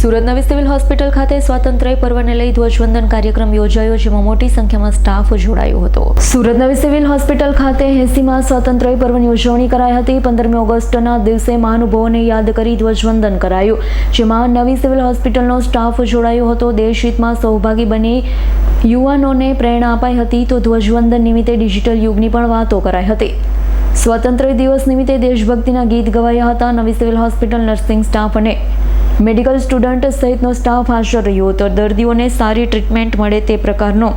સુરત નવી civil hospital ખાતે સ્વાતંત્ર્ય પર્વને લઈ ધ્વજવંદન કાર્યક્રમ યોજાયો, જેમાં મોટી સંખ્યામાં સ્ટાફ જોડાયો હતો. સુરત નવી સિવિલ હોસ્પિટલ ખાતે 80માં સ્વાતંત્ર્ય પર્વની ઉજવણી કરાઈ હતી. 15મી ઓગસ્ટના દિવસે મહાનુભાવોને યાદ કરી ધ્વજવંદન કરાયું, જેમાં નવી સિવિલ હોસ્પિટલનો સ્ટાફ જોડાયો હતો. દેશહિતમાં સહભાગી બની યુવાનોને પ્રેરણા અપાઈ હતી. તો ધ્વજવંદન નિમિત્તે ડિજિટલ યુગની પણ વાતો કરાઈ હતી. સ્વાતંત્ર્ય દિવસ નિમિત્તે દેશભક્તિના ગીત ગવાયા હતા. નવી સિવિલ હોસ્પિટલ નર્સિંગ સ્ટાફ અને મેડિકલ સ્ટુડન્ટ સહિતનો સ્ટાફ હાજર રહ્યો હતો. દર્દીઓને સારી ટ્રીટમેન્ટ મળે તે પ્રકારનો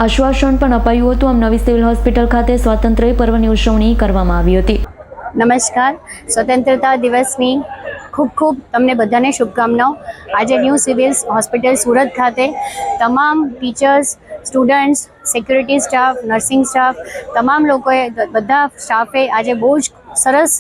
આશ્વાસન પણ અપાયું હતું. આમ નવી સિવિલ હોસ્પિટલ ખાતે સ્વાતંત્ર્ય પર્વની ઉજવણી કરવામાં આવી હતી. નમસ્કાર, સ્વતંત્રતા દિવસની ખૂબ તમને બધાને શુભકામનાઓ. આજે ન્યૂ સિવિલ હોસ્પિટલ સુરત ખાતે તમામ teachers, students, security staff, nursing staff, તમામ લોકોએ, બધા સ્ટાફે આજે બહુ જ સરસ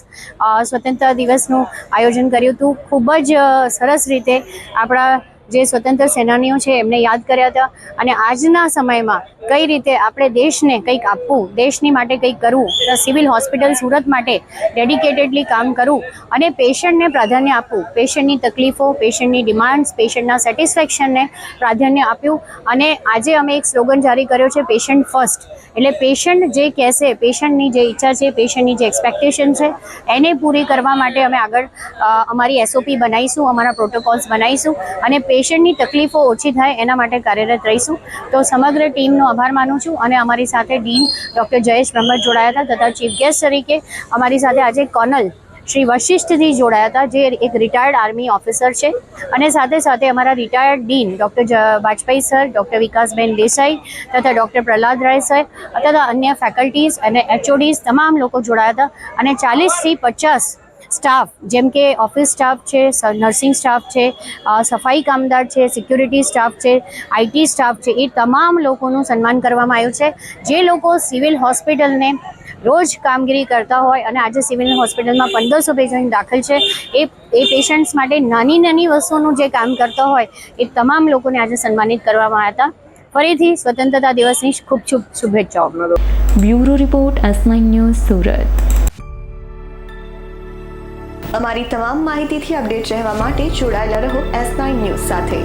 સ્વતંત્રતા દિવસનું આયોજન કર્યું હતું. ખૂબ જ સરસ રીતે આપણા જે સ્વતંત્ર સેનાનીઓ છે એમને યાદ કર્યા હતા. અને આજના સમયમાં કઈ રીતે આપણે દેશને કંઈક આપવું, દેશની માટે કંઈક કરવું, તો સિવિલ હોસ્પિટલ સુરત માટે ડેડિકેટેડલી કામ કરવું અને પેશન્ટને પ્રાધાન્ય આપવું, પેશન્ટની તકલીફો, પેશન્ટની ડિમાન્ડ્સ, પેશન્ટના સેટિસ્ફેક્શનને પ્રાધાન્ય આપ્યું. અને આજે અમે એક સ્લોગન જારી કર્યો છે, પેશન્ટ ફર્સ્ટ. એટલે પેશન્ટ જે કહેશે, પેશન્ટની જે ઈચ્છા છે, પેશન્ટની જે એક્સપેક્ટેશન છે એને પૂરી કરવા માટે અમે આગળ અમારી SOP બનાવીશું, અમારા પ્રોટોકોલ્સ બનાવીશું અને પેશન્ટની તકલીફો ઓછી થાય એના માટે કાર્યરત રહીશું. તો સમગ્ર ટીમનો આભાર માનું છું. અને અમારી સાથે ડીન ડૉક્ટર જયેશ બ્રહ્મટ જોડાયા હતા તથા ચીફ ગેસ્ટ તરીકે અમારી સાથે આજે કર્નલ શ્રી વશિષ્ઠજી જોડાયા હતા, જે એક રિટાયર્ડ આર્મી ઓફિસર છે. અને સાથે સાથે અમારા retired dean doctor Vajpayee sir, doctor વિકાસબેન દેસાઈ તથા ડૉક્ટર પ્રહલાદ રાય સર તથા અન્ય ફેકલ્ટીઝ અને HODs તમામ લોકો જોડાયા હતા. અને 40થી 50 સ્ટાફ, જેમ કે ઓફિસ સ્ટાફ છે, નર્સિંગ સ્ટાફ છે, સફાઈ કામદાર છે, સિક્યુરિટી સ્ટાફ છે, IT સ્ટાફ છે, એ તમામ લોકોનું સન્માન કરવામાં આવ્યું છે. જે લોકો સિવિલ હોસ્પિટલને રોજ કામગીરી કરતા હોય અને આજે સિવિલ હોસ્પિટલમાં 1500 પેશન્ટ દાખલ છે, એ પેશન્ટ્સ માટે નાની વસ્તુઓનું જે કામ કરતા હોય એ તમામ લોકોને આજે સન્માનિત કરવામાં આવ્યા હતા. ફરીથી સ્વતંત્રતા દિવસની ખૂબ શુભેચ્છાઓ. Bureau report, S9 news, Surat. અમારી તમામ માહિતીથી અપડેટ રહેવા માટે જોડાયેલા રહો S9 ન્યૂઝ સાથે.